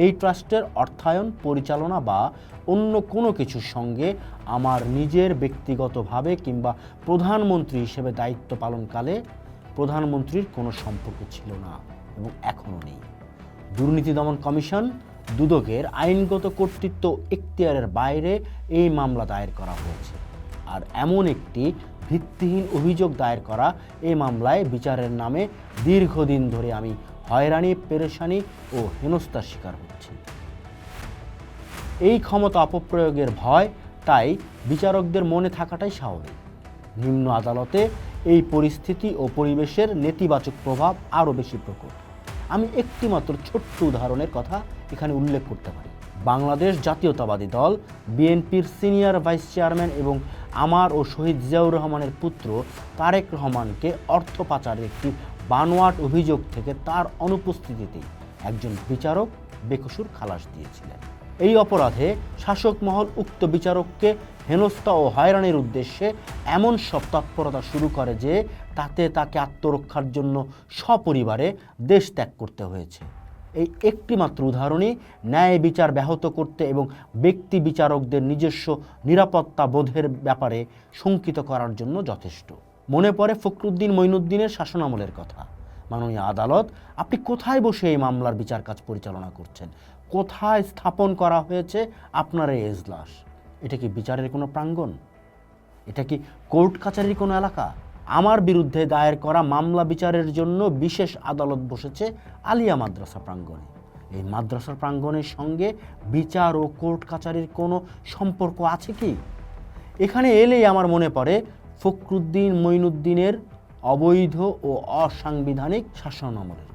এই ট্রাস্টের অর্থায়ন, পরিচালনা বা অন্য কোনো কিছুর সঙ্গে আমার নিজের ব্যক্তিগতভাবে কিংবা প্রধানমন্ত্রী হিসেবে দায়িত্ব পালনকালে প্রধানমন্ত্রীর কোনো সম্পর্ক ছিল না এবং এখনও নেই। দুর্নীতি দমন কমিশন দুদকের আইনগত কর্তৃত্ব এখতিয়ারের বাইরে এই মামলা দায়ের করা হয়েছে। আর এমন একটি ভিত্তিহীন অভিযোগ দায়ের করা এই মামলায় বিচারের নামে দীর্ঘদিন ধরে আমি হয়রানি, পেরেশানি ও হেনস্থার শিকার হচ্ছি। এই ক্ষমতা অপপ্রয়োগের ভয় তাই বিচারকদের মনে থাকাটাই স্বাভাবিক। নিম্ন আদালতে এই পরিস্থিতি ও পরিবেশের নেতিবাচক প্রভাব আরও বেশি প্রকট। আমি একটিমাত্র ছোট্ট উদাহরণের কথা এখানে উল্লেখ করতে পারি। বাংলাদেশ জাতীয়তাবাদী দল বিএনপির সিনিয়র ভাইস চেয়ারম্যান এবং আমার ও শহীদ জিয়াউর রহমানের পুত্র তারেক রহমানকে অর্থ পাচারের একটি বানোয়াট অভিযোগ থেকে তার অনুপস্থিতিতেই একজন বিচারক বেকসুর খালাস দিয়েছিলেন। এই অপরাধে শাসক মহল উক্ত বিচারককে হেনস্থা ও হয়রানির উদ্দেশ্যে এমন সব তৎপরতা শুরু করে যে তাতে তাকে আত্মরক্ষার জন্য সপরিবারে দেশ ত্যাগ করতে হয়েছে। এই একটিমাত্র উদাহরণই ন্যায় বিচার ব্যাহত করতে এবং ব্যক্তি বিচারকদের নিজস্ব নিরাপত্তা বোধের ব্যাপারে শঙ্কিত করার জন্য যথেষ্ট। মনে পড়ে ফখরুদ্দিন মঈনুদ্দিনের শাসনামলের কথা। মাননীয় আদালত, আপনি কোথায় বসে এই মামলার বিচার কাজ পরিচালনা করছেন? কোথায় স্থাপন করা হয়েছে আপনার এই এজলাস? এটা কি বিচারের কোনো প্রাঙ্গণ? এটা কি কোর্ট কাছারির কোনো এলাকা? আমার বিরুদ্ধে দায়ের করা মামলা বিচারের জন্য বিশেষ আদালত বসেছে আলিয়া মাদ্রাসা প্রাঙ্গণে। এই মাদ্রাসার প্রাঙ্গণের সঙ্গে বিচার ও কোর্ট কাছারির কোনো সম্পর্ক আছে কি? এখানে এলেই আমার মনে পড়ে ফখরুদ্দিন মঈনুদ্দিনের অবৈধ ও অসাংবিধানিক শাসনামলের